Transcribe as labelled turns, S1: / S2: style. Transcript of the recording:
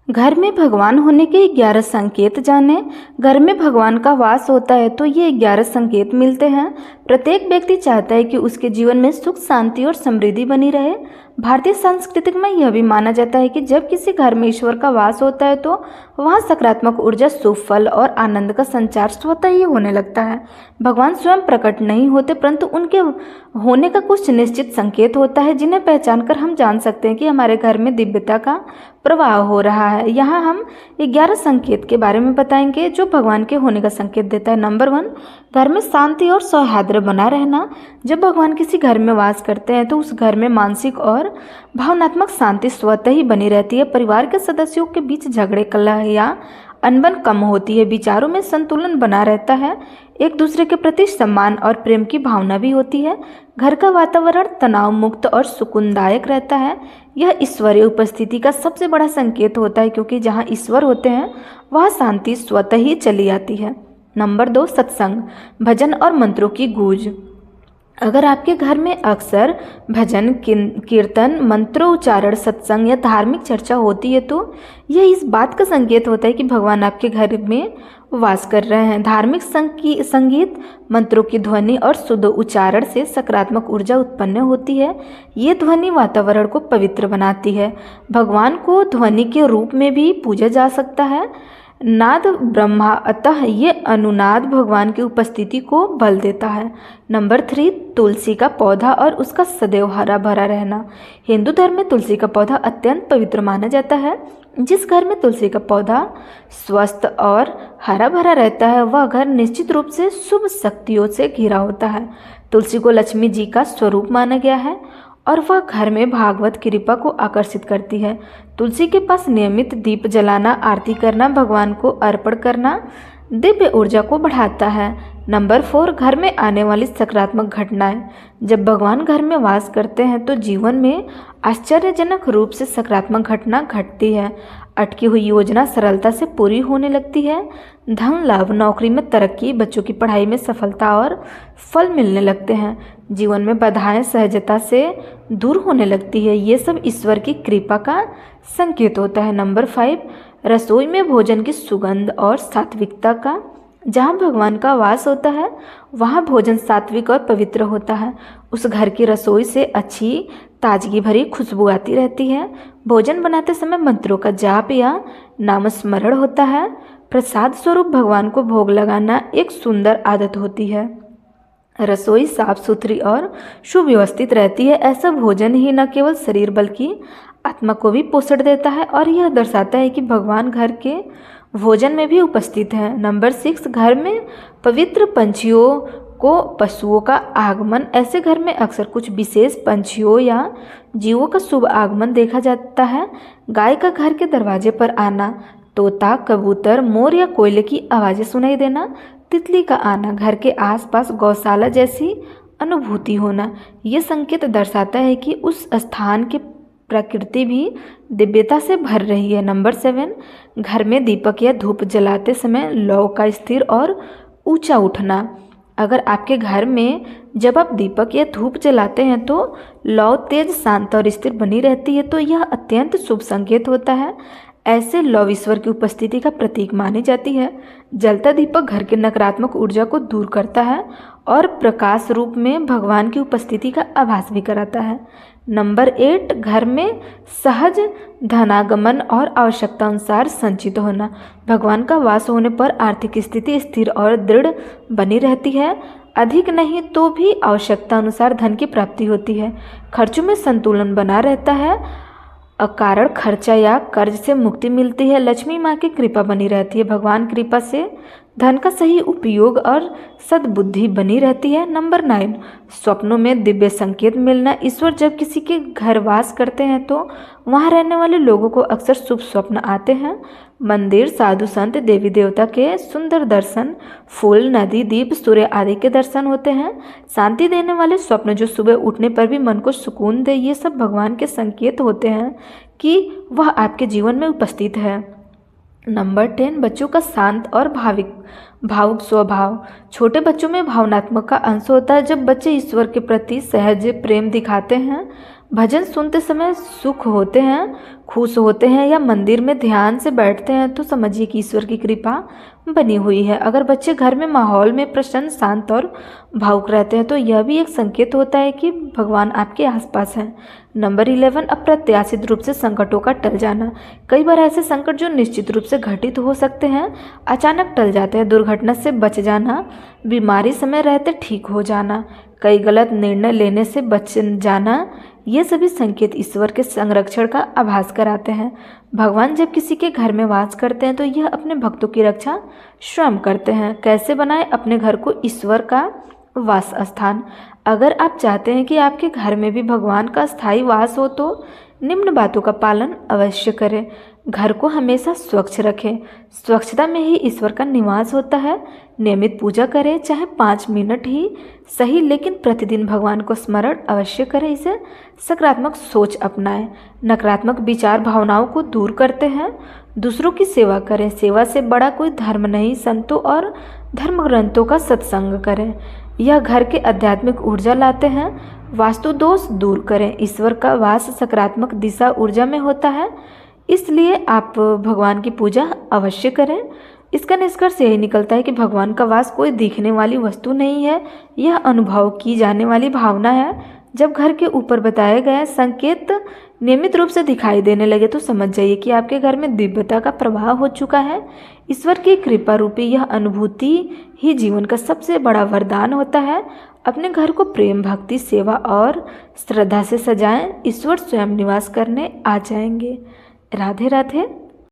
S1: घर में भगवान होने के 11 संकेत जाने। घर में भगवान का वास होता है तो ये 11 संकेत मिलते हैं। प्रत्येक व्यक्ति चाहता है कि उसके जीवन में सुख, शांति और समृद्धि बनी रहे। भारतीय संस्कृति में यह भी माना जाता है कि जब किसी घर में ईश्वर का वास होता है तो वहाँ सकारात्मक ऊर्जा, शुभ फल और आनंद का संचार स्वतः ही होने लगता है। भगवान स्वयं प्रकट नहीं होते, परंतु उनके होने का कुछ निश्चित संकेत होता है जिन्हें पहचान कर हम जान सकते हैं कि हमारे घर में दिव्यता का प्रवाह हो रहा है। यहाँ हम 11 संकेत के बारे में बताएंगे जो भगवान के होने का संकेत देता है। नंबर 1, घर में शांति और सौहार्द बना रहना। जब भगवान किसी घर में वास करते हैं तो उस घर में मानसिक और भावनात्मक शांति स्वतः ही बनी रहती है। परिवार के सदस्यों के बीच झगड़े, कलह या अनबन कम होती है। विचारों में संतुलन बना रहता है। एक दूसरे के प्रति सम्मान और प्रेम की भावना भी होती है। घर का वातावरण तनाव मुक्त और सुकूनदायक रहता है। यह ईश्वरीय उपस्थिति का सबसे बड़ा संकेत होता है, क्योंकि जहाँ ईश्वर होते हैं वहाँ शांति स्वतः ही चली आती है। नंबर 2, सत्संग, भजन और मंत्रों की गूंज। अगर आपके घर में अक्सर भजन, कीर्तन, मंत्रोच्चारण, सत्संग या धार्मिक चर्चा होती है तो यह इस बात का संकेत होता है कि भगवान आपके घर में वास कर रहे हैं। धार्मिक संगीत, मंत्रों की ध्वनि और शुद्ध उच्चारण से सकारात्मक ऊर्जा उत्पन्न होती है। ये ध्वनि वातावरण को पवित्र बनाती है। भगवान को ध्वनि के रूप में भी पूजा जा सकता है। नाद ब्रह्मा, अतः ये अनुनाद भगवान की उपस्थिति को बल देता है। नंबर 3, तुलसी का पौधा और उसका सदैव हरा भरा रहना। हिंदू धर्म में तुलसी का पौधा अत्यंत पवित्र माना जाता है। जिस घर में तुलसी का पौधा स्वस्थ और हरा भरा रहता है वह घर निश्चित रूप से शुभ शक्तियों से घिरा होता है। तुलसी को लक्ष्मी जी का स्वरूप माना गया है और वह घर में भागवत कृपा को आकर्षित करती है। तुलसी के पास नियमित दीप जलाना, आरती करना, भगवान को अर्पण करना दिव्य ऊर्जा को बढ़ाता है। नंबर 4, घर में आने वाली सकारात्मक घटनाएं। जब भगवान घर में वास करते हैं तो जीवन में आश्चर्यजनक रूप से सकारात्मक घटना घटती है। अटकी हुई योजना सरलता से पूरी होने लगती है। धन लाभ, नौकरी में तरक्की, बच्चों की पढ़ाई में सफलता और फल मिलने लगते हैं। जीवन में बाधाएं सहजता से दूर होने लगती है। ये सब ईश्वर की कृपा का संकेत होता है। नंबर 5, रसोई में भोजन की सुगंध और सात्विकता का। जहाँ भगवान का वास होता है वहाँ भोजन सात्विक और पवित्र होता है। उस घर की रसोई से अच्छी ताजगी भरी खुशबू आती रहती है। भोजन बनाते समय मंत्रों का जाप या नामस्मरण होता है। प्रसाद स्वरूप भगवान को भोग लगाना एक सुंदर आदत होती है। रसोई साफ सुथरी और सुव्यवस्थित रहती है। ऐसा भोजन ही न केवल शरीर बल्कि आत्मा को भी पोषण देता है और यह दर्शाता है कि भगवान घर के भोजन में भी उपस्थित है। नंबर 6, घर में पवित्र पंछियों को पशुओं का आगमन। ऐसे घर में अक्सर कुछ विशेष पंछियों या जीवों का शुभ आगमन देखा जाता है। गाय का घर के दरवाजे पर आना, तोता, कबूतर, मोर या कोयले की आवाज़ें सुनाई देना, तितली का आना, घर के आसपास गौशाला जैसी अनुभूति होना, ये संकेत दर्शाता है कि उस स्थान की प्रकृति भी दिव्यता से भर रही है। नंबर 7, घर में दीपक या धूप जलाते समय लौ का स्थिर और ऊंचा उठना। अगर आपके घर में जब आप दीपक या धूप जलाते हैं तो लौ तेज, शांत और स्थिर बनी रहती है तो यह अत्यंत शुभ संकेत होता है। ऐसे लौ ईश्वर की उपस्थिति का प्रतीक मानी जाती है। जलता दीपक घर के नकारात्मक ऊर्जा को दूर करता है और प्रकाश रूप में भगवान की उपस्थिति का आभास भी कराता है। नंबर 8, घर में सहज धनागमन और आवश्यकता अनुसार संचित होना। भगवान का वास होने पर आर्थिक स्थिति स्थिर और दृढ़ बनी रहती है। अधिक नहीं तो भी आवश्यकता अनुसार धन की प्राप्ति होती है। खर्चों में संतुलन बना रहता है। अकारण खर्चा या कर्ज से मुक्ति मिलती है। लक्ष्मी माँ की कृपा बनी रहती है। भगवान कृपा से धन का सही उपयोग और सद्बुद्धि बनी रहती है। नंबर 9, स्वप्नों में दिव्य संकेत मिलना। ईश्वर जब किसी के घर वास करते हैं तो वहाँ रहने वाले लोगों को अक्सर शुभ स्वप्न आते हैं। मंदिर, साधु संत, देवी देवता के सुंदर दर्शन, फूल, नदी, दीप, सूर्य आदि के दर्शन होते हैं। शांति देने वाले स्वप्न जो सुबह उठने पर भी मन को सुकून दे, ये सब भगवान के संकेत होते हैं कि वह आपके जीवन में उपस्थित है। नंबर 10, बच्चों का शांत और भावुक स्वभाव। छोटे बच्चों में भावनात्मक का अंश होता है। जब बच्चे ईश्वर के प्रति सहज प्रेम दिखाते हैं भजन सुनते समय सुख होते हैं, खुश होते हैं या मंदिर में ध्यान से बैठते हैं तो समझिए कि ईश्वर की कृपा बनी हुई है। अगर बच्चे घर में माहौल में प्रसन्न, शांत और भावुक रहते हैं तो यह भी एक संकेत होता है कि भगवान आपके आसपास हैं। नंबर 11, अप्रत्याशित रूप से संकटों का टल जाना। कई बार ऐसे संकट जो निश्चित रूप से घटित हो सकते हैं अचानक टल जाते हैं। दुर्घटना से बच जाना, बीमारी समय रहते ठीक हो जाना, कई गलत निर्णय लेने से बच जाना, ये सभी संकेत ईश्वर के संरक्षण का आभास कराते हैं। भगवान जब किसी के घर में वास करते हैं तो यह अपने भक्तों की रक्षा स्वयं करते हैं। कैसे बनाएं अपने घर को ईश्वर का वास स्थान? अगर आप चाहते हैं कि आपके घर में भी भगवान का स्थायी वास हो तो निम्न बातों का पालन अवश्य करें। घर को हमेशा स्वच्छ रखें, स्वच्छता में ही ईश्वर का निवास होता है। नियमित पूजा करें, चाहे 5 मिनट ही सही, लेकिन प्रतिदिन भगवान को स्मरण अवश्य करें। इसे सकारात्मक सोच अपनाएं। नकारात्मक विचार भावनाओं को दूर करते हैं। दूसरों की सेवा करें, सेवा से बड़ा कोई धर्म नहीं। संतों और धर्म ग्रंथों का सत्संग करें, यह घर के आध्यात्मिक ऊर्जा लाते हैं। वास्तु दोष दूर करें, ईश्वर का वास सकारात्मक दिशा ऊर्जा में होता है, इसलिए आप भगवान की पूजा अवश्य करें। इसका निष्कर्ष यही निकलता है कि भगवान का वास कोई दिखने वाली वस्तु नहीं है, यह अनुभव की जाने वाली भावना है। जब घर के ऊपर बताए गए संकेत नियमित रूप से दिखाई देने लगे तो समझ जाइए कि आपके घर में दिव्यता का प्रभाव हो चुका है। ईश्वर की कृपा रूपी यह अनुभूति ही जीवन का सबसे बड़ा वरदान होता है। अपने घर को प्रेम, भक्ति, सेवा और श्रद्धा से सजाएं। ईश्वर स्वयं निवास करने आ जाएंगे। राधे राधे।